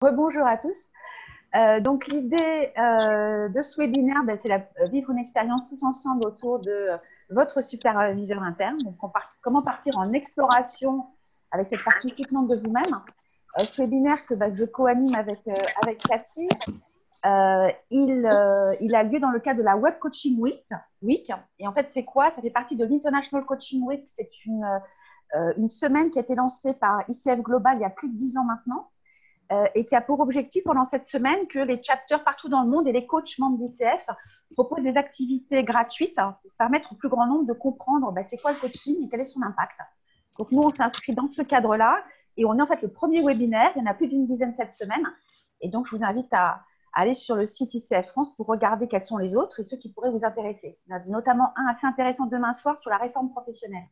Rebonjour à tous. Donc l'idée de ce webinaire, c'est vivre une expérience tous ensemble autour de votre superviseur interne. Donc comment partir en exploration avec cette partie soutenante de vous-même. Ce webinaire que je co-anime avec Cathy, il a lieu dans le cadre de la Web Coaching Week. Et en fait, c'est quoi? Ça fait partie de l'International Coaching Week. C'est une semaine qui a été lancée par ICF Global il y a plus de 10 ans maintenant. Et qui a pour objectif pendant cette semaine que les chapters partout dans le monde et les coachs membres d'ICF proposent des activités gratuites pour permettre au plus grand nombre de comprendre c'est quoi le coaching et quel est son impact. Donc nous, on s'inscrit dans ce cadre-là et on est en fait le premier webinaire. Il y en a plus d'une dizaine cette semaine. Et donc, je vous invite à aller sur le site ICF France pour regarder quels sont les autres et ceux qui pourraient vous intéresser. Il y en a notamment un assez intéressant demain soir sur la réforme professionnelle.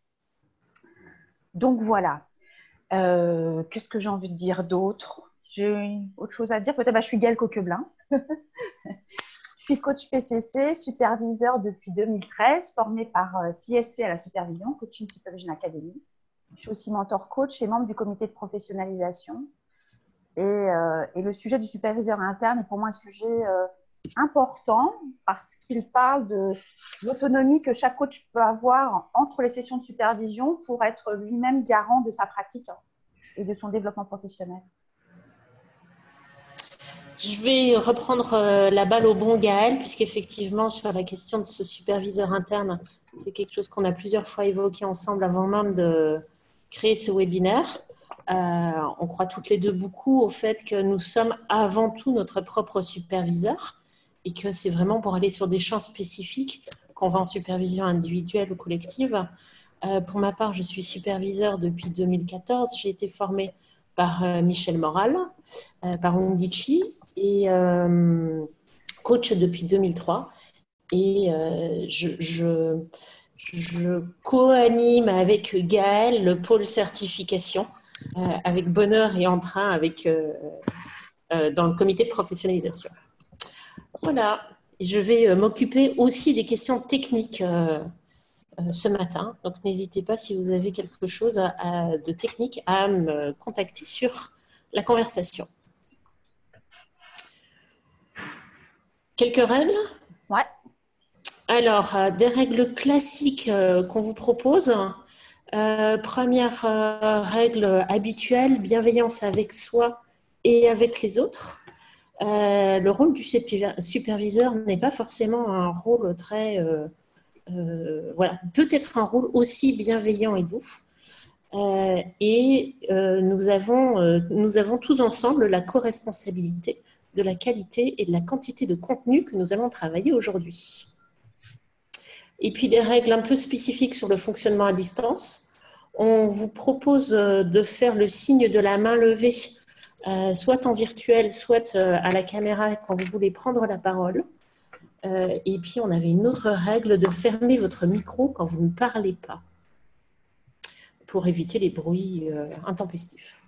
Donc voilà. Qu'est-ce que j'ai envie de dire d'autre? J'ai autre chose à dire. Peut-être, je suis Gaëlle Coqueblin. Je suis coach PCC, superviseur depuis 2013, formée par CSC à la supervision, Coaching Supervision Academy. Je suis aussi mentor coach et membre du comité de professionnalisation. Et le sujet du superviseur interne est pour moi un sujet important parce qu'il parle de l'autonomie que chaque coach peut avoir entre les sessions de supervision pour être lui-même garant de sa pratique et de son développement professionnel. Je vais reprendre la balle au bon Gaël, puisqu'effectivement, sur la question de ce superviseur interne, c'est quelque chose qu'on a plusieurs fois évoqué ensemble avant même de créer ce webinaire. On croit toutes les deux beaucoup au fait que nous sommes avant tout notre propre superviseur et que c'est vraiment pour aller sur des champs spécifiques qu'on va en supervision individuelle ou collective. Pour ma part, je suis superviseur depuis 2014. J'ai été formée par Michel Moral, par Undici et coach depuis 2003. Et je co-anime avec Gaël le pôle certification avec bonheur et entrain dans le comité de professionnalisation. Voilà. Et je vais m'occuper aussi des questions techniques ce matin. Donc, n'hésitez pas, si vous avez quelque chose de technique, à me contacter sur la conversation. Quelques règles? Ouais. Alors, des règles classiques qu'on vous propose. Première règle habituelle, bienveillance avec soi et avec les autres. Le rôle du superviseur n'est pas forcément un rôle très... voilà, peut-être un rôle aussi bienveillant et doux. Nous avons tous ensemble la co-responsabilité de la qualité et de la quantité de contenu que nous allons travailler aujourd'hui. Et puis des règles un peu spécifiques sur le fonctionnement à distance. On vous propose de faire le signe de la main levée, soit en virtuel, soit à la caméra quand vous voulez prendre la parole. Et puis on avait une autre règle de fermer votre micro quand vous ne parlez pas, pour éviter les bruits intempestifs.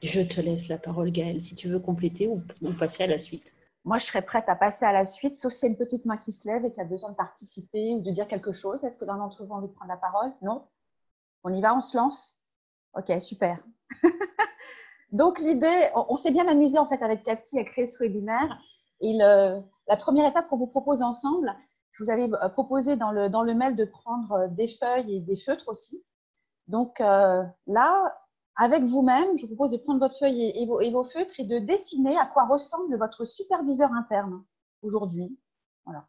Je te laisse la parole, Gaëlle, si tu veux compléter ou passer à la suite. Moi, je serais prête à passer à la suite, sauf s'il y a une petite main qui se lève et qui a besoin de participer ou de dire quelque chose. Est-ce que l'un d'entre vous a envie de prendre la parole? Non? On y va, on se lance? Ok, super. Donc, l'idée, on s'est bien amusé en fait avec Cathy à créer ce webinaire. Et la première étape qu'on vous propose ensemble, je vous avais proposé dans le mail de prendre des feuilles et des feutres aussi. Donc là, avec vous-même, je vous propose de prendre votre feuille et vos feutres et de dessiner à quoi ressemble votre superviseur interne aujourd'hui. Voilà.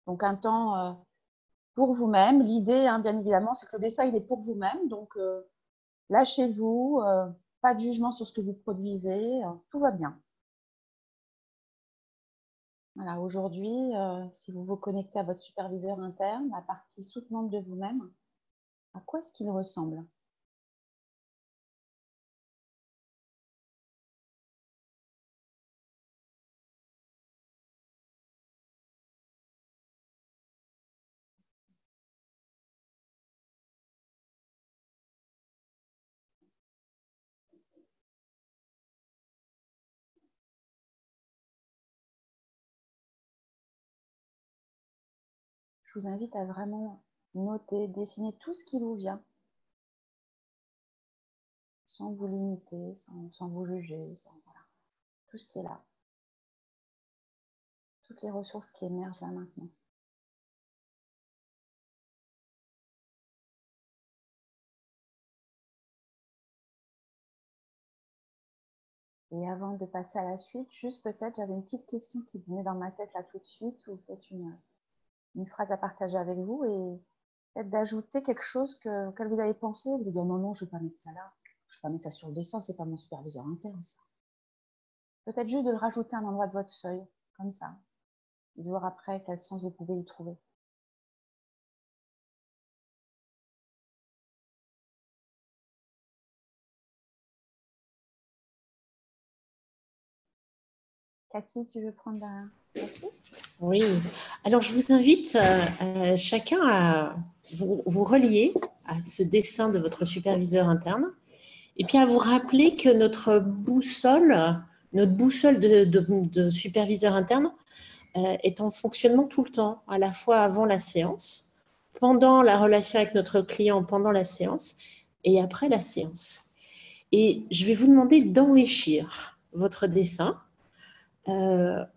Donc un temps pour vous-même. L'idée, bien évidemment, c'est que le dessin, il est pour vous-même. Donc lâchez-vous, pas de jugement sur ce que vous produisez, tout va bien. Voilà, aujourd'hui, si vous vous connectez à votre superviseur interne, la partie soutenante de vous-même, à quoi est-ce qu'il ressemble? Je vous invite à vraiment noter, dessiner tout ce qui vous vient sans vous limiter, sans vous juger, voilà. Tout ce qui est là. Toutes les ressources qui émergent là maintenant. Et avant de passer à la suite, juste peut-être, j'avais une petite question qui venait dans ma tête là tout de suite, ou peut-être une phrase à partager avec vous, et peut-être d'ajouter quelque chose auquel vous avez pensé. Vous avez dit, oh non, je ne vais pas mettre ça là, je ne vais pas mettre ça sur le dessin, c'est pas mon superviseur interne, ça. Peut-être juste de le rajouter à un endroit de votre feuille, comme ça, et de voir après quel sens vous pouvez y trouver. Cathy, tu veux prendre la suite? Oui. Alors, je vous invite chacun à vous relier à ce dessin de votre superviseur interne et puis à vous rappeler que notre boussole de superviseur interne est en fonctionnement tout le temps, à la fois avant la séance, pendant la relation avec notre client, pendant la séance et après la séance. Et je vais vous demander d'enrichir votre dessin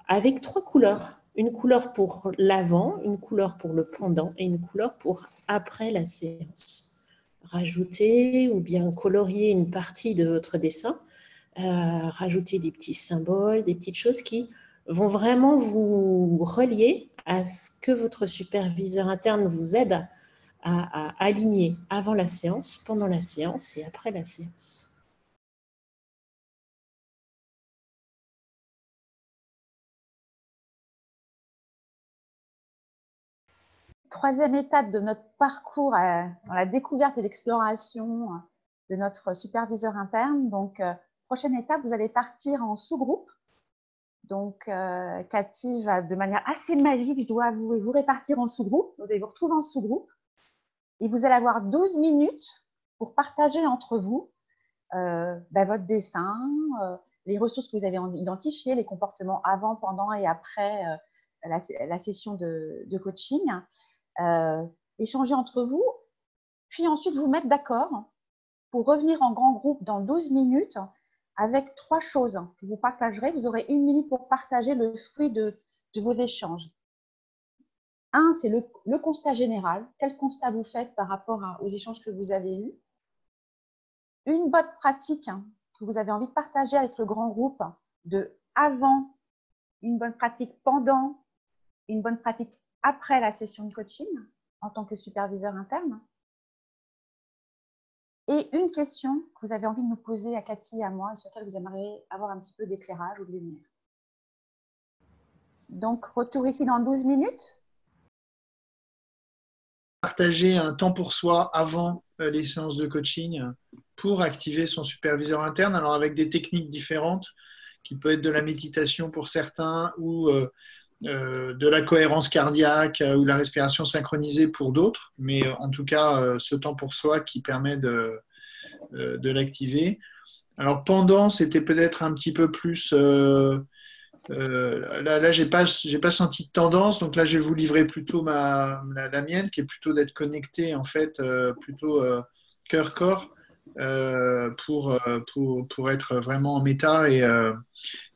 avec 3 couleurs. Une couleur pour l'avant, une couleur pour le pendant et une couleur pour après la séance. Rajouter ou bien colorier une partie de votre dessin, rajouter des petits symboles, des petites choses qui vont vraiment vous relier à ce que votre superviseur interne vous aide à aligner avant la séance, pendant la séance et après la séance. Troisième étape de notre parcours dans la découverte et l'exploration de notre superviseur interne. Donc, prochaine étape, vous allez partir en sous-groupe. Donc, Cathy va de manière assez magique, je dois avouer, vous répartir en sous-groupe. Vous allez vous retrouver en sous-groupe. Et vous allez avoir 12 minutes pour partager entre vous votre dessin, les ressources que vous avez identifiées, les comportements avant, pendant et après la session de coaching. Échanger entre vous, puis ensuite vous mettre d'accord pour revenir en grand groupe dans 12 minutes avec 3 choses que vous partagerez. Vous aurez 1 minute pour partager le fruit de vos échanges. Un, c'est le constat général. Quel constat vous faites par rapport aux échanges que vous avez eus? Une bonne pratique que vous avez envie de partager avec le grand groupe de avant, une bonne pratique pendant, une bonne pratique après la session de coaching en tant que superviseur interne. Et une question que vous avez envie de nous poser à Cathy et à moi et sur laquelle vous aimeriez avoir un petit peu d'éclairage ou de lumière. Donc, retour ici dans 12 minutes. Partager un temps pour soi avant les séances de coaching pour activer son superviseur interne, alors avec des techniques différentes qui peut être de la méditation pour certains ou de la cohérence cardiaque ou la respiration synchronisée pour d'autres, mais en tout cas ce temps pour soi qui permet de l'activer. Alors pendant, c'était peut-être un petit peu plus là j'ai pas senti de tendance, donc là je vais vous livrer plutôt la mienne qui est plutôt d'être connecté en fait plutôt cœur-corps pour être vraiment en méta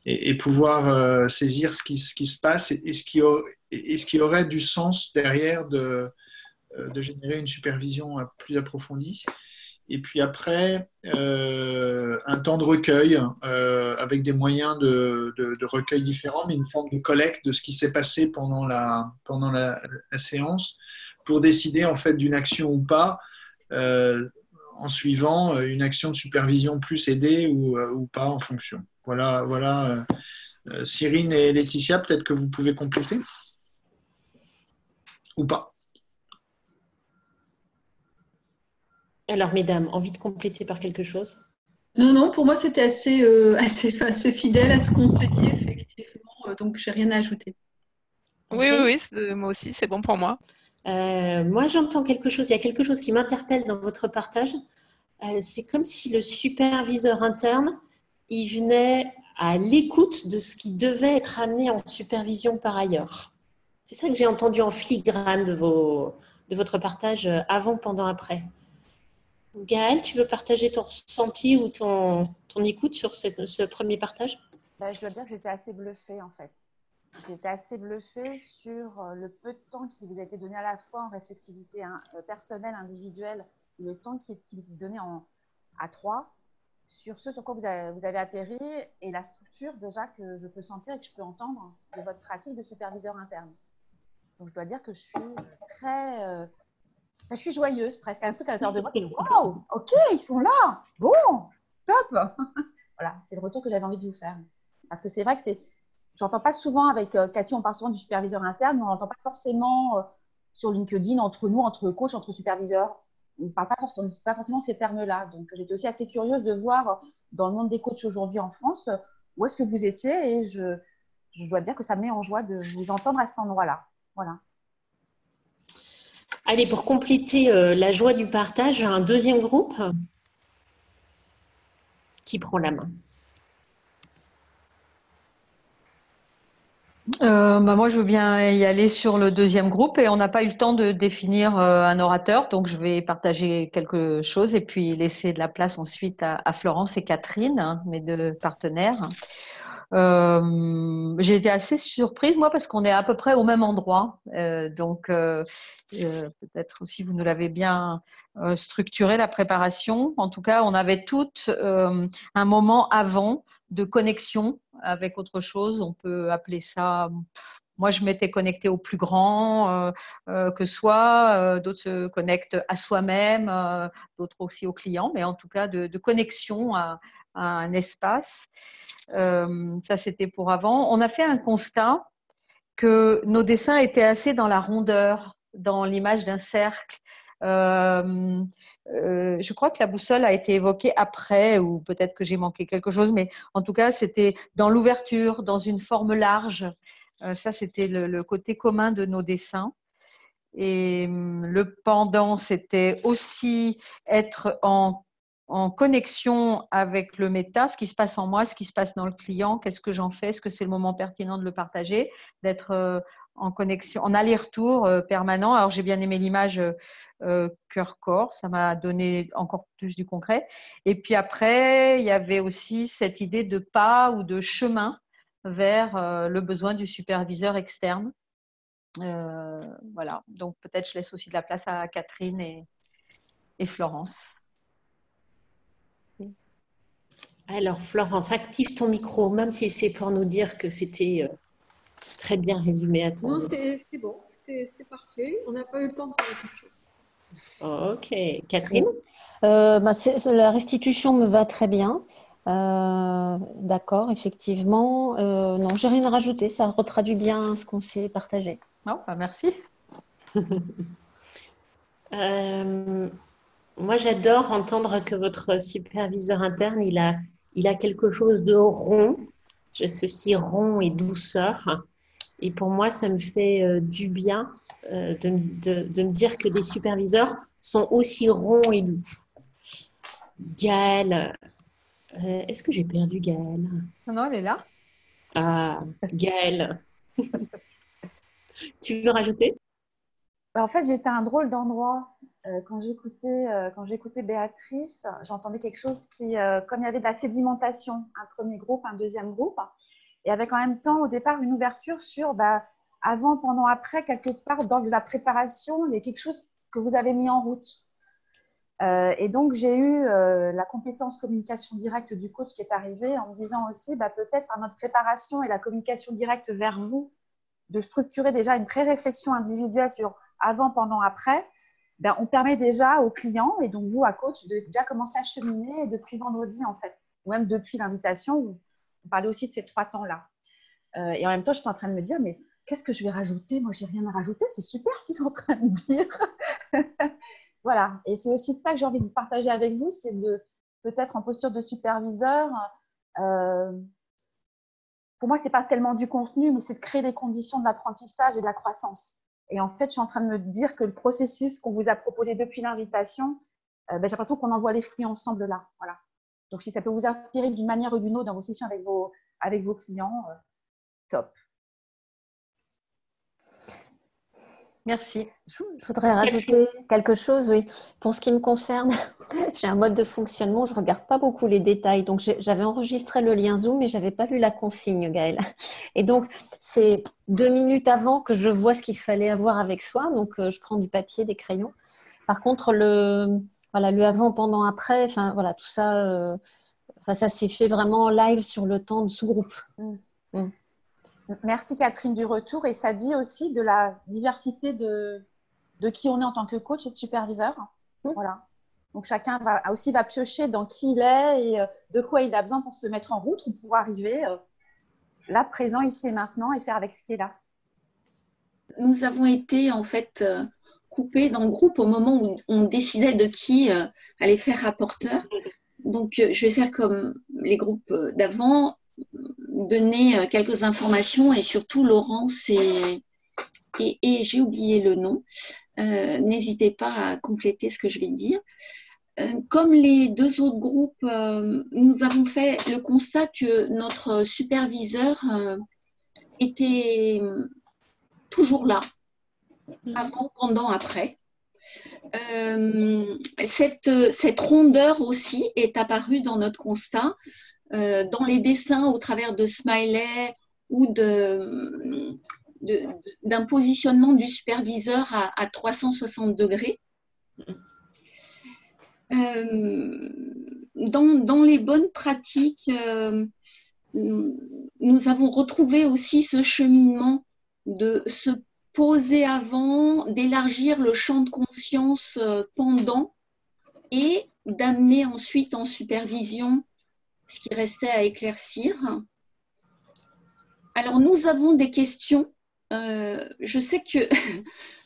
et pouvoir saisir ce qui se passe et ce qui aurait du sens derrière de générer une supervision plus approfondie. Et puis après, un temps de recueil avec des moyens de recueil différents, mais une forme de collecte de ce qui s'est passé pendant la séance pour décider en fait d'une action ou pas en suivant une action de supervision plus aidée ou pas en fonction. Voilà. Cyrine et Laetitia, peut-être que vous pouvez compléter ou pas. Alors, mesdames, envie de compléter par quelque chose? Non, pour moi, c'était assez fidèle à ce qu'on s'est dit, effectivement. Donc, j'ai rien à ajouter. Okay. Oui, moi aussi, c'est bon pour moi. Moi, j'entends quelque chose. Il y a quelque chose qui m'interpelle dans votre partage. C'est comme si le superviseur interne, il venait à l'écoute de ce qui devait être amené en supervision par ailleurs. C'est ça que j'ai entendu en filigrane de votre partage avant, pendant, après. Gaëlle, tu veux partager ton ressenti ou ton écoute sur ce premier partage? Je dois dire que j'étais assez bluffée en fait. J'étais assez bluffée sur le peu de temps qui vous a été donné à la fois en réflexivité personnelle, individuelle, le temps qui vous est donné à trois, sur ce sur quoi vous avez atterri et la structure déjà que je peux sentir et que je peux entendre de votre pratique de superviseur interne. Donc je dois dire que je suis très... je suis joyeuse presque, un truc à l'intérieur de moi qui dit wow, ok, ils sont là, bon, top. Voilà, c'est le retour que j'avais envie de vous faire. Parce que c'est vrai que j'entends pas souvent avec Cathy, on parle souvent du superviseur interne, mais on n'entend pas forcément sur LinkedIn, entre nous, entre coachs, entre superviseurs. On ne parle pas forcément ces termes-là. Donc, j'étais aussi assez curieuse de voir dans le monde des coachs aujourd'hui en France où est-ce que vous étiez et je dois dire que ça me met en joie de vous entendre à cet endroit-là. Voilà. Allez, pour compléter la joie du partage, un deuxième groupe qui prend la main. Moi, je veux bien y aller sur le deuxième groupe et on n'a pas eu le temps de définir un orateur, donc je vais partager quelque chose et puis laisser de la place ensuite à Florence et Catherine, hein, mes deux partenaires. J'ai été assez surprise, moi, parce qu'on est à peu près au même endroit. Donc, peut-être aussi vous nous l'avez bien structuré, la préparation. En tout cas, on avait toutes un moment avant de connexion avec autre chose. On peut appeler ça… Moi, je m'étais connectée au plus grand que soi. D'autres se connectent à soi-même, d'autres aussi au client. Mais en tout cas, de connexion à un espace. Ça, c'était pour avant. On a fait un constat que nos dessins étaient assez dans la rondeur, dans l'image d'un cercle. Je crois que la boussole a été évoquée après, ou peut-être que j'ai manqué quelque chose, mais en tout cas, c'était dans l'ouverture, dans une forme large. Ça, c'était le côté commun de nos dessins. Et le pendant, c'était aussi être en connexion avec le méta, ce qui se passe en moi, ce qui se passe dans le client, qu'est-ce que j'en fais, est-ce que c'est le moment pertinent de le partager, d'être en connexion, en aller-retour permanent. Alors, j'ai bien aimé l'image cœur-corps, ça m'a donné encore plus du concret. Et puis après, il y avait aussi cette idée de pas ou de chemin vers le besoin du superviseur externe. Voilà, donc peut-être je laisse aussi de la place à Catherine et Florence. Alors, Florence, active ton micro, même si c'est pour nous dire que c'était très bien résumé à ton… Non, c'est bon, c'était parfait. On n'a pas eu le temps de faire la question. Ok. Catherine? La restitution me va très bien. D'accord, effectivement. Non, j'ai rien à rajouter. Ça retraduit bien ce qu'on s'est partagé. Oh, merci. Moi, j'adore entendre que votre superviseur interne, il a quelque chose de rond. J'associe rond et douceur. Et pour moi, ça me fait du bien de me dire que des superviseurs sont aussi ronds et doux. Gaëlle, est-ce que j'ai perdu Gaëlle? Non, elle est là. Ah, Gaëlle. Tu veux rajouter? En fait, j'étais à un drôle d'endroit. Quand j'écoutais Béatrice, j'entendais quelque chose qui, comme il y avait de la sédimentation, un premier groupe, un deuxième groupe, et avec en même temps, au départ, une ouverture sur avant, pendant, après, quelque part, dans la préparation, il y a quelque chose que vous avez mis en route. Et donc, j'ai eu la compétence communication directe du coach qui est arrivée en me disant aussi, peut-être à notre préparation et la communication directe vers vous, de structurer déjà une pré-réflexion individuelle sur avant, pendant, après, on permet déjà aux clients et donc vous, à coach, de déjà commencer à cheminer depuis vendredi, en fait, ou même depuis l'invitation, où on parlait aussi de ces 3 temps-là. Et en même temps, je suis en train de me dire, mais qu'est-ce que je vais rajouter? Moi, j'ai rien à rajouter. C'est super ce qu'ils sont en train de dire. Voilà. Et c'est aussi ça que j'ai envie de partager avec vous, c'est de peut-être en posture de superviseur. Pour moi, c'est pas tellement du contenu, mais c'est de créer les conditions de l'apprentissage et de la croissance. Et en fait, je suis en train de me dire que le processus qu'on vous a proposé depuis l'invitation, j'ai l'impression qu'on en voit les fruits ensemble là. Voilà. Donc, si ça peut vous inspirer d'une manière ou d'une autre dans vos sessions avec vos clients, top. Merci. Je voudrais rajouter quelque chose, oui. Pour ce qui me concerne, j'ai un mode de fonctionnement, je ne regarde pas beaucoup les détails. Donc, j'avais enregistré le lien Zoom, mais je n'avais pas lu la consigne, Gaëlle. Et donc, c'est 2 minutes avant que je vois ce qu'il fallait avoir avec soi. Donc, je prends du papier, des crayons. Par contre, voilà, le avant, pendant, après, enfin, voilà, tout ça, ça s'est fait vraiment en live sur le temps de sous-groupe. Mm. Merci Catherine du retour. Et ça dit aussi de la diversité de qui on est en tant que coach et de superviseur. Voilà. Donc chacun va piocher dans qui il est et de quoi il a besoin pour se mettre en route ou pour arriver là, présent, ici et maintenant et faire avec ce qui est là. Nous avons été en fait coupés dans le groupe au moment où on décidait de qui allait faire rapporteur. Donc je vais faire comme les groupes d'avant, donner quelques informations et surtout Laurence et j'ai oublié le nom. N'hésitez pas à compléter ce que je vais dire. Comme les 2 autres groupes, nous avons fait le constat que notre superviseur était toujours là, avant, pendant, après. Cette rondeur aussi est apparue dans notre constat, dans les dessins au travers de smiley ou d'un positionnement du superviseur à 360 degrés. Dans les bonnes pratiques, nous avons retrouvé aussi ce cheminement de se poser avant, d'élargir le champ de conscience pendant et d'amener ensuite en supervision ce qui restait à éclaircir. Alors, nous avons des questions. Je sais que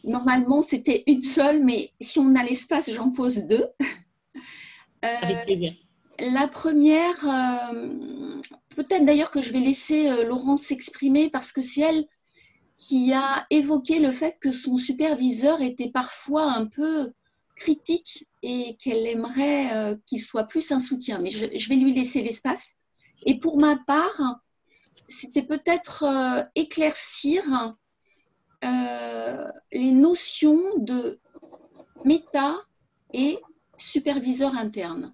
normalement, c'était une seule, mais si on a l'espace, j'en pose 2. Avec plaisir. La première, peut-être d'ailleurs que je vais laisser Laurence s'exprimer parce que c'est elle qui a évoqué le fait que son superviseur était parfois un peu critique et qu'elle aimerait qu'il soit plus un soutien. Mais je vais lui laisser l'espace. Et pour ma part, c'était peut-être éclaircir les notions de méta et superviseur interne.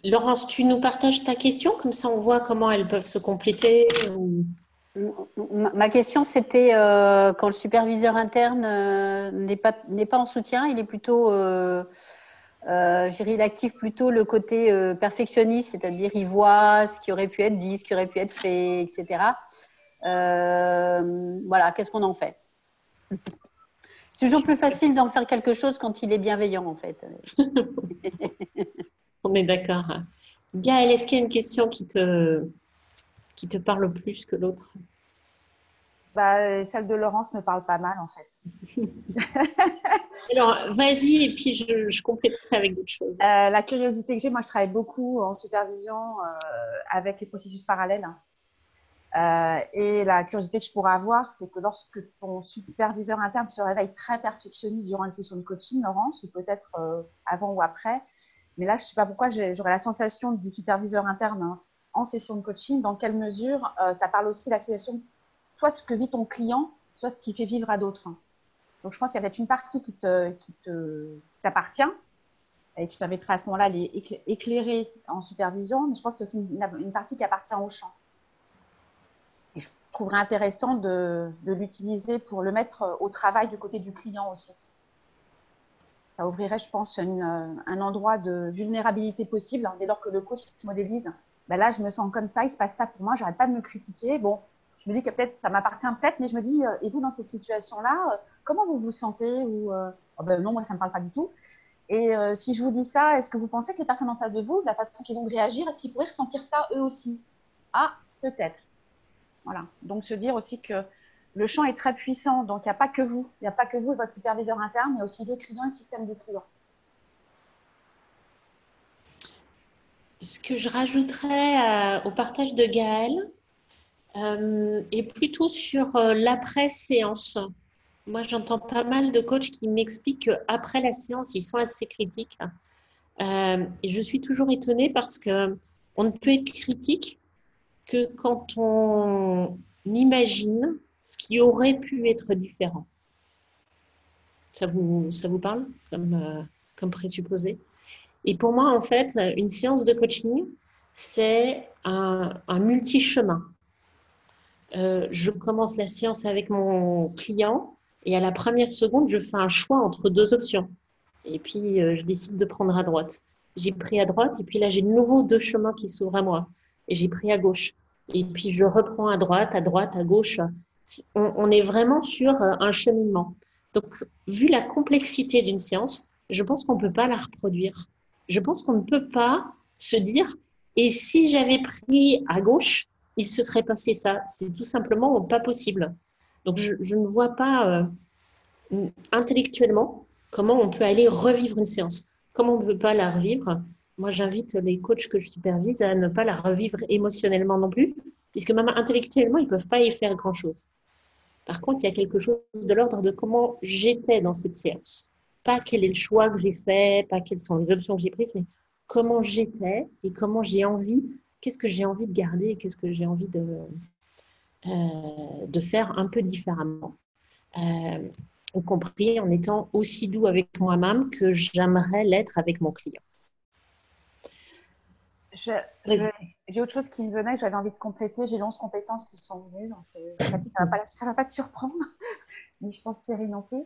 Laurence, tu nous partages ta question, comme ça on voit comment elles peuvent se compléter. Ma question, c'était quand le superviseur interne n'est pas en soutien, il est plutôt, je dirais, il active plutôt le côté perfectionniste, c'est-à-dire il voit ce qui aurait pu être dit, ce qui aurait pu être fait, etc. Voilà, qu'est-ce qu'on en fait? C'est toujours plus facile d'en faire quelque chose quand il est bienveillant, en fait. On est d'accord. Gaëlle, est-ce qu'il y a une question qui te parle plus que l'autre? Celle de Laurence me parle pas mal, en fait. Alors, vas-y, et puis je compléterai avec d'autres choses. La curiosité que j'ai, moi, je travaille beaucoup en supervision avec les processus parallèles. Et la curiosité que je pourrais avoir, c'est que lorsque ton superviseur interne se réveille très perfectionniste durant une session de coaching, Laurence, ou peut-être avant ou après, mais là, je ne sais pas pourquoi, j'aurais la sensation du superviseur interne en session de coaching, dans quelle mesure ça parle aussi de la situation, soit ce que vit ton client, soit ce qu'il fait vivre à d'autres. Donc, je pense qu'il y a peut-être une partie qui t'appartient et que je t'inviterai à ce moment-là à les éclairer en supervision, mais je pense que c'est une partie qui appartient au champ. Et je trouverais intéressant de l'utiliser pour le mettre au travail du côté du client aussi. Ça ouvrirait, je pense, un endroit de vulnérabilité possible. Dès lors que le coach modélise, là, je me sens comme ça, il se passe ça pour moi, j'arrête pas de me critiquer. Bon, je me dis que peut-être, ça m'appartient peut-être, mais je me dis, et vous, dans cette situation-là, comment vous vous sentez ou, non, moi, ça me parle pas du tout. Et si je vous dis ça, est-ce que vous pensez que les personnes en face de vous, de la façon qu'ils ont de réagir, est-ce qu'ils pourraient ressentir ça eux aussi? Ah, peut-être. Voilà. Donc, se dire aussi que le champ est très puissant, donc il n'y a pas que vous. Il n'y a pas que vous et votre superviseur interne, mais aussi le client et le système du client. Ce que je rajouterais au partage de Gaëlle est plutôt sur l'après-séance. Moi, j'entends pas mal de coachs qui m'expliquent qu'après la séance, ils sont assez critiques. Et je suis toujours étonnée parce qu'on ne peut être critique que quand on imagine ce qui aurait pu être différent. Ça vous parle comme présupposé? Et pour moi, en fait, une séance de coaching, c'est un multi-chemin. Je commence la séance avec mon client et à la première seconde, je fais un choix entre deux options. Et puis, je décide de prendre à droite. J'ai pris à droite et puis là, j'ai de nouveau deux chemins qui s'ouvrent à moi. Et j'ai pris à gauche. Et puis, je reprends à droite, à gauche. On est vraiment sur un cheminement. Donc, vu la complexité d'une séance, je pense qu'on ne peut pas la reproduire. Je pense qu'on ne peut pas se dire « et si j'avais pris à gauche ?» il se serait passé ça. C'est tout simplement pas possible. Donc, je ne vois pas intellectuellement comment on peut aller revivre une séance. Comment on ne peut pas la revivre? Moi, j'invite les coachs que je supervise à ne pas la revivre émotionnellement non plus, puisque même intellectuellement, ils ne peuvent pas y faire grand-chose. Par contre, il y a quelque chose de l'ordre de comment j'étais dans cette séance. Pas quel est le choix que j'ai fait, pas quelles sont les options que j'ai prises, mais comment j'étais et comment j'ai envie, qu'est-ce que j'ai envie de garder et qu'est-ce que j'ai envie de faire un peu différemment. Y compris en étant aussi doux avec moi-même que j'aimerais l'être avec mon client. J'ai autre chose qui me venait, que j'avais envie de compléter. J'ai 11 compétences qui sont venues. Donc ça ne va pas te surprendre, ni je pense Thierry non plus.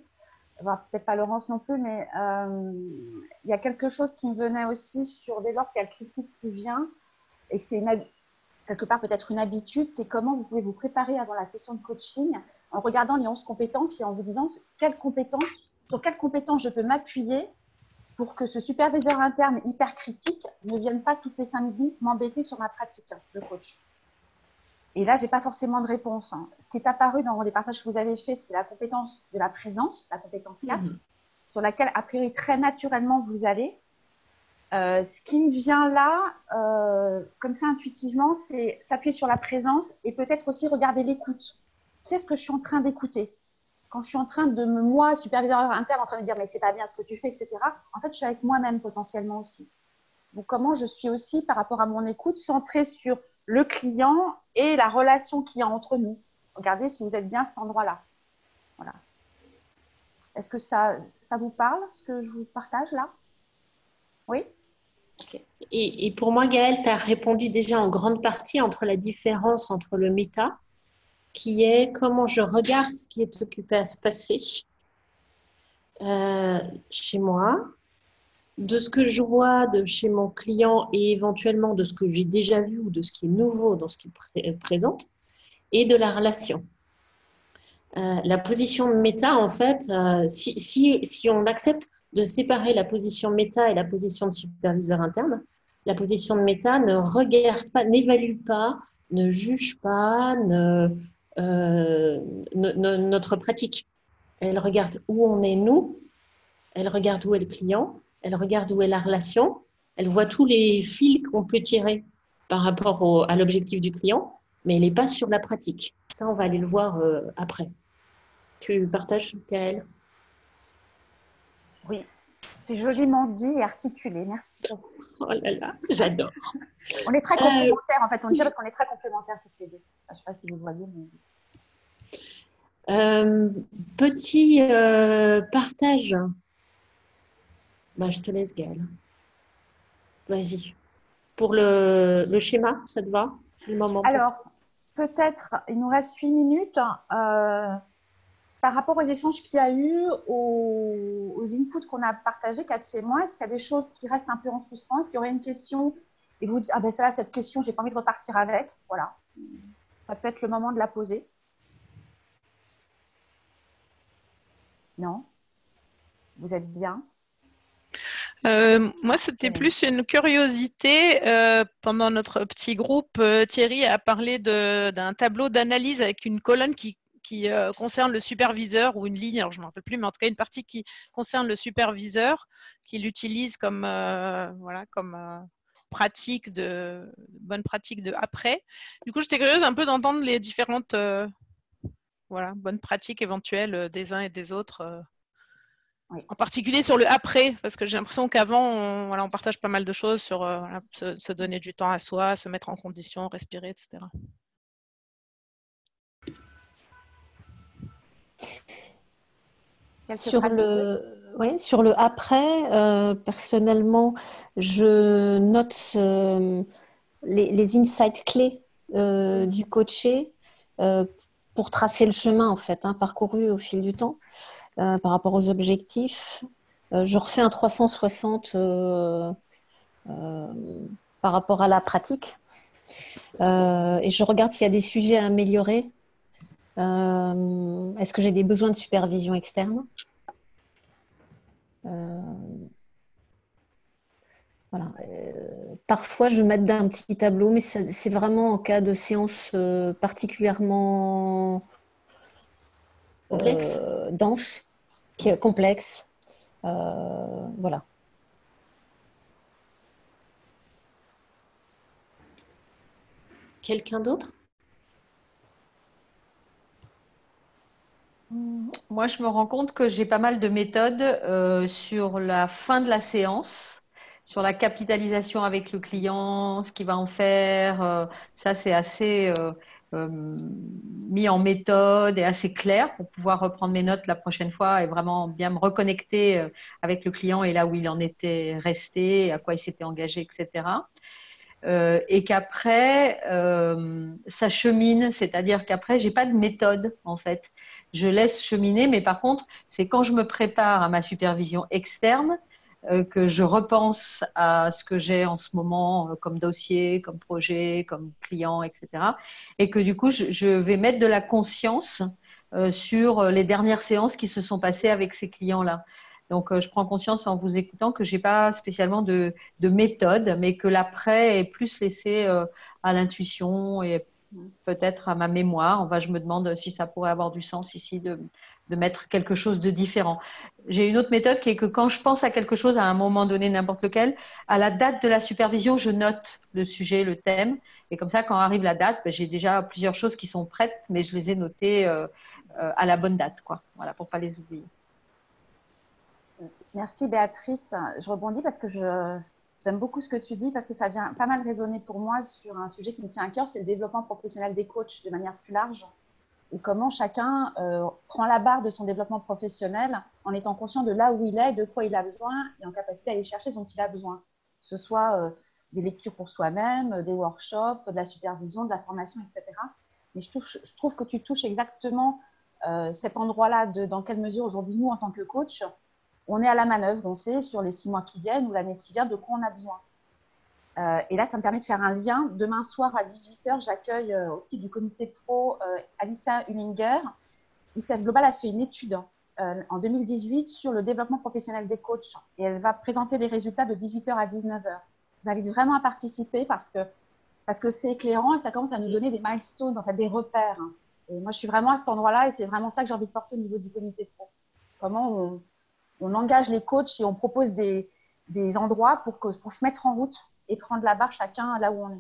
Enfin, peut-être pas Laurence non plus, mais il y a quelque chose qui me venait aussi sur dès lors qu'il y a le critique qui vient et que c'est quelque part peut-être une habitude, c'est comment vous pouvez vous préparer avant la session de coaching en regardant les 11 compétences et en vous disant sur quelles compétences je peux m'appuyer pour que ce superviseur interne hyper critique ne vienne pas toutes les 5 minutes m'embêter sur ma pratique de coach. Et là, je n'ai pas forcément de réponse. Ce qui est apparu dans les partages que vous avez faits, c'est la compétence de la présence, la compétence 4, sur laquelle, a priori, très naturellement, vous allez. Ce qui me vient là, comme ça, intuitivement, c'est s'appuyer sur la présence et peut-être aussi regarder l'écoute. Qu'est-ce que je suis en train d'écouter? Quand je suis en train de moi, superviseur interne, en train de dire mais c'est pas bien ce que tu fais, etc. En fait, je suis avec moi-même potentiellement aussi. Donc, comment je suis aussi par rapport à mon écoute centrée sur le client et la relation qu'il y a entre nous. Regardez si vous êtes bien à cet endroit-là. Voilà. Est-ce que ça vous parle, ce que je vous partage là? Oui? Et pour moi, Gaëlle, tu as répondu déjà en grande partie entre la différence entre le méta, qui est comment je regarde ce qui est occupé à se passer chez moi, de ce que je vois de chez mon client et éventuellement de ce que j'ai déjà vu ou de ce qui est nouveau dans ce qu'il présente, et de la relation. La position de méta, en fait, si on accepte de séparer la position méta et la position de superviseur interne, la position de méta ne regarde pas, n'évalue pas, ne juge pas notre pratique. Elle regarde où on est nous, elle regarde où est le client, elle regarde où est la relation, elle voit tous les fils qu'on peut tirer par rapport à l'objectif du client, mais elle n'est pas sur la pratique. Ça, on va aller le voir après. Tu partages, Gaëlle? Oui, c'est joliment dit et articulé. Merci beaucoup. Oh là là, j'adore. On est très complémentaires, en fait. On dit ça parce qu'on est très complémentaires toutes les deux. Je ne sais pas si vous le voyez, mais... Petit partage. Bah, je te laisse, Gaëlle. Vas-y. Pour le schéma, ça te va? C'est le moment. Alors, peut-être, il nous reste 8 minutes. Par rapport aux échanges qu'il y a eu, aux inputs qu'on a partagés, Cathy et moi, est-ce qu'il y a des choses qui restent un peu en suspens? Est-ce qu'il y aurait une question et vous dites, ah ben ça, cette question, j'ai pas envie de repartir avec. Voilà. Ça peut être le moment de la poser. Non? Vous êtes bien? Moi, c'était plus une curiosité. Pendant notre petit groupe, Thierry a parlé d'un tableau d'analyse avec une colonne qui concerne le superviseur ou une ligne, alors je ne me rappelle plus, mais en tout cas une partie qui concerne le superviseur, qu'il utilise comme, pratique bonne pratique de après. Du coup, j'étais curieuse un peu d'entendre les différentes bonnes pratiques éventuelles des uns et des autres. En particulier sur le après, parce que j'ai l'impression qu'avant, on partage pas mal de choses sur se donner du temps à soi, se mettre en condition, respirer, etc. Sur le après, personnellement, je note les insights clés du coaché pour tracer le chemin, en fait, parcouru au fil du temps par rapport aux objectifs. Je refais un 360 par rapport à la pratique et je regarde s'il y a des sujets à améliorer. Est-ce que j'ai des besoins de supervision externe? Voilà. Parfois, je m'aide d'un petit tableau, mais c'est vraiment en cas de séance particulièrement dense, complexe. Voilà. Quelqu'un d'autre? Moi, je me rends compte que j'ai pas mal de méthodes sur la fin de la séance, sur la capitalisation avec le client, ce qu'il va en faire. Ça, c'est assez mis en méthode et assez clair pour pouvoir reprendre mes notes la prochaine fois et vraiment bien me reconnecter avec le client et là où il en était resté, à quoi il s'était engagé, etc. Et qu'après, ça chemine, c'est-à-dire qu'après, j'ai pas de méthode en fait. Je laisse cheminer, mais par contre, c'est quand je me prépare à ma supervision externe que je repense à ce que j'ai en ce moment comme dossier, comme projet, comme client, etc. Et que du coup, je vais mettre de la conscience sur les dernières séances qui se sont passées avec ces clients-là. Donc, je prends conscience en vous écoutant que je n'ai pas spécialement de méthode, mais que l'après est plus laissé à l'intuition et peut-être à ma mémoire. Enfin, je me demande si ça pourrait avoir du sens ici de mettre quelque chose de différent. J'ai une autre méthode qui est que quand je pense à quelque chose à un moment donné, n'importe lequel, à la date de la supervision, je note le sujet, le thème. Et comme ça, quand arrive la date, j'ai déjà plusieurs choses qui sont prêtes, mais je les ai notées à la bonne date, quoi. Voilà, pour ne pas les oublier. Merci Béatrice. Je rebondis parce que j'aime beaucoup ce que tu dis parce que ça vient pas mal résonner pour moi sur un sujet qui me tient à cœur, c'est le développement professionnel des coachs de manière plus large et comment chacun prend la barre de son développement professionnel en étant conscient de là où il est, de quoi il a besoin et en capacité à aller chercher ce dont il a besoin. Que ce soit des lectures pour soi-même, des workshops, de la supervision, de la formation, etc. Mais je trouve que tu touches exactement cet endroit-là dans quelle mesure aujourd'hui nous, en tant que coach, on est à la manœuvre, on sait sur les 6 mois qui viennent ou l'année qui vient de quoi on a besoin. Et là, ça me permet de faire un lien. Demain soir à 18h, j'accueille au titre du comité pro Alicia Hullinger. ICF Global a fait une étude en 2018 sur le développement professionnel des coachs et elle va présenter les résultats de 18h à 19h. Je vous invite vraiment à participer parce que c'est éclairant et ça commence à nous donner des milestones, en fait, des repères. Et moi, je suis vraiment à cet endroit-là et c'est vraiment ça que j'ai envie de porter au niveau du comité pro. Comment on engage les coachs et on propose des endroits pour se mettre en route et prendre la barre chacun là où on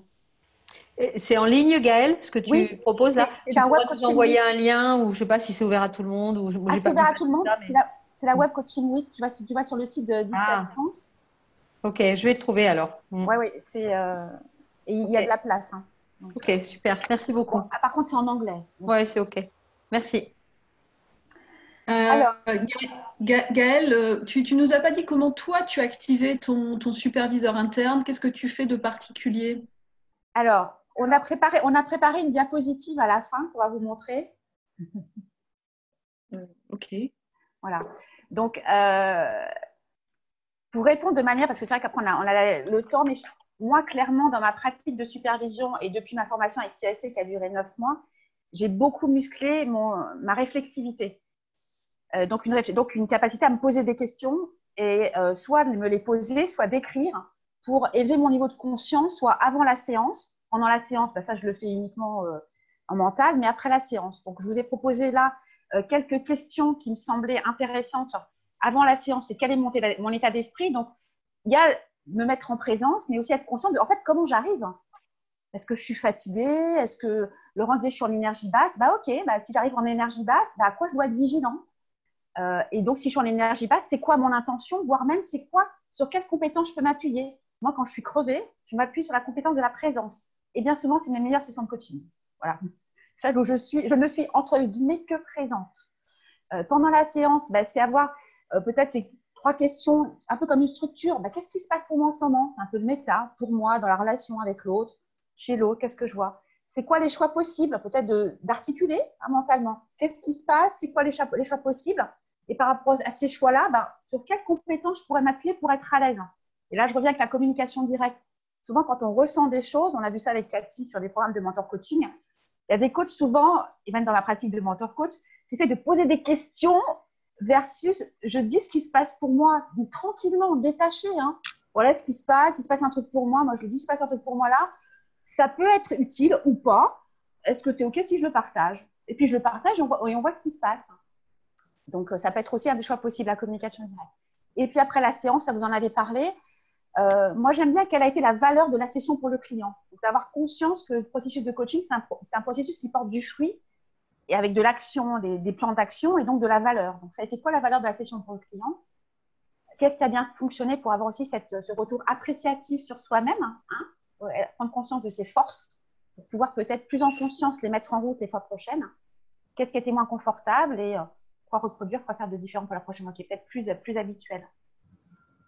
est. C'est en ligne, Gaëlle, ce que tu proposes là? C'est tu un web pourrais nous coaching envoyer un lien ou je ne sais pas si c'est ouvert à tout le monde. Ou, c'est ouvert à tout le monde. C'est la web coaching week. Si tu vas sur le site de d'ICF France. Ok, je vais te trouver alors. Oui, c'est et il y a de la place. Hein. Donc, ok, super. Merci beaucoup. Bon, par contre, c'est en anglais. Oui, c'est ok. Merci. Alors, Gaëlle, tu nous as pas dit comment toi tu activais ton superviseur interne. Qu'est-ce que tu fais de particulier? Alors, on a préparé une diapositive à la fin qu'on va vous montrer. Ok. Voilà. Donc, pour répondre de manière, parce que c'est vrai qu'après on a le temps, mais moi, clairement, dans ma pratique de supervision et depuis ma formation avec CSC qui a duré 9 mois, j'ai beaucoup musclé ma réflexivité. Donc, une capacité à me poser des questions et soit de me les poser, soit d'écrire pour élever mon niveau de conscience, soit avant la séance. Pendant la séance, ça, je le fais uniquement en mental, mais après la séance. Donc, je vous ai proposé là quelques questions qui me semblaient intéressantes avant la séance. C'est quel est mon état d'esprit? Donc, il y a me mettre en présence, mais aussi être conscient de, en fait, comment j'arrive. Est-ce que je suis fatiguée? Est-ce que Laurence dit je suis en énergie basse? Ok, si j'arrive en énergie basse, à quoi je dois être vigilant? Et donc, si je suis en énergie basse, c'est quoi mon intention, voire même c'est quoi, sur quelle compétence je peux m'appuyer. Moi, quand je suis crevée, je m'appuie sur la compétence de la présence. Et bien souvent, c'est mes meilleures sessions de coaching. Voilà. C'est là où je ne suis entre guillemets que présente. Pendant la séance, c'est avoir peut-être ces 3 questions, un peu comme une structure. Qu'est-ce qui se passe pour moi en ce moment? Un peu de méta pour moi dans la relation avec l'autre, chez l'autre, qu'est-ce que je vois? C'est quoi les choix possibles? Peut-être d'articuler mentalement. Qu'est-ce qui se passe? C'est quoi les choix possibles? Et par rapport à ces choix-là, sur quelles compétences je pourrais m'appuyer pour être à l'aise? Et là, je reviens avec la communication directe. Souvent, quand on ressent des choses, on a vu ça avec Cathy sur les programmes de mentor coaching, il y a des coachs souvent, et même dans la pratique de mentor coach, qui essaient de poser des questions versus je dis ce qui se passe pour moi, tranquillement, détaché. Voilà ce qui se passe, il se passe un truc pour moi, moi je le dis, il se passe un truc pour moi là. Ça peut être utile ou pas. Est-ce que tu es OK si je le partage? Et puis je le partage et on voit ce qui se passe. Donc ça peut être aussi un des choix possibles, la communication directe. Et puis après la séance, ça vous en avez parlé. Moi, j'aime bien quelle a été la valeur de la session pour le client. Donc, d'avoir conscience que le processus de coaching, c'est un processus qui porte du fruit et avec de l'action, des plans d'action et donc de la valeur. Donc, ça a été quoi la valeur de la session pour le client? Qu'est-ce qui a bien fonctionné pour avoir aussi ce retour appréciatif sur soi-même, prendre conscience de ses forces, pour pouvoir peut-être plus en conscience les mettre en route les fois prochaines. Qu'est-ce qui a été moins confortable et quoi reproduire, quoi faire de différent pour la prochaine fois qui est peut-être plus habituel.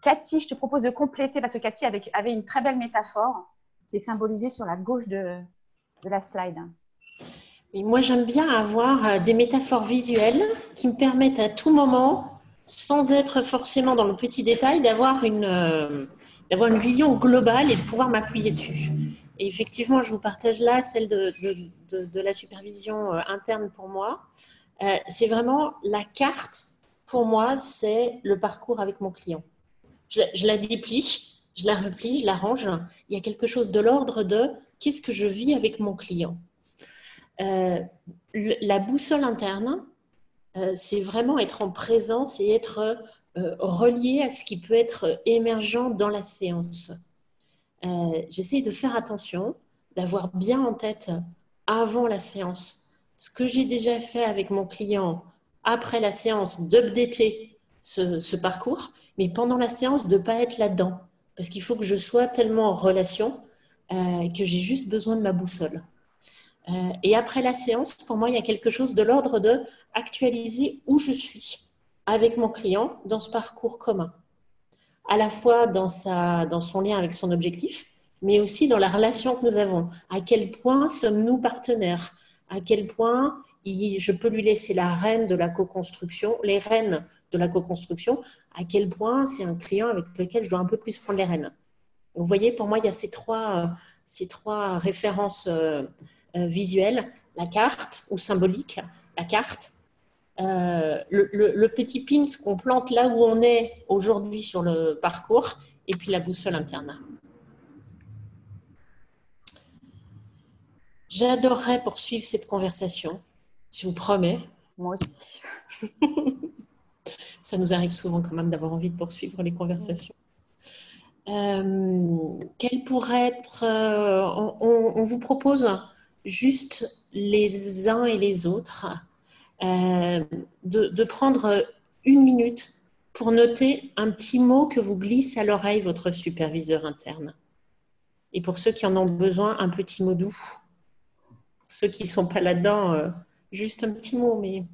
Cathy, je te propose de compléter parce que Cathy avait une très belle métaphore qui est symbolisée sur la gauche de la slide. Et moi, j'aime bien avoir des métaphores visuelles qui me permettent à tout moment, sans être forcément dans le petit détail, d'avoir une vision globale et de pouvoir m'appuyer dessus. Et effectivement, je vous partage là celle de la supervision interne pour moi. C'est vraiment la carte, pour moi, c'est le parcours avec mon client. Je la déplie, je la replie, je la range. Il y a quelque chose de l'ordre de qu'est-ce que je vis avec mon client. La boussole interne, c'est vraiment être en présence et être relié à ce qui peut être émergent dans la séance. J'essaie de faire attention, d'avoir bien en tête avant la séance ce que j'ai déjà fait avec mon client après la séance, d'updater ce parcours. Mais pendant la séance, de ne pas être là-dedans. Parce qu'il faut que je sois tellement en relation que j'ai juste besoin de ma boussole. Et après la séance, pour moi, il y a quelque chose de l'ordre de actualiser où je suis avec mon client dans ce parcours commun. À la fois dans son lien avec son objectif, mais aussi dans la relation que nous avons. À quel point sommes-nous partenaires? À quel point je peux lui laisser la reine de la co-construction, les rênes de la co-construction, à quel point c'est un client avec lequel je dois un peu plus prendre les rênes. Vous voyez, pour moi, il y a ces trois références visuelles, la carte ou symbolique, la carte, le petit pins qu'on plante là où on est aujourd'hui sur le parcours, et puis la boussole interne. J'adorerais poursuivre cette conversation, je vous promets. Moi aussi. Ça nous arrive souvent quand même d'avoir envie de poursuivre les conversations. Quel pourrait être... on vous propose juste les uns et les autres de prendre 1 minute pour noter un petit mot que vous glisse à l'oreille votre superviseur interne. Et pour ceux qui en ont besoin, un petit mot doux. Pour ceux qui ne sont pas là-dedans, juste un petit mot, mais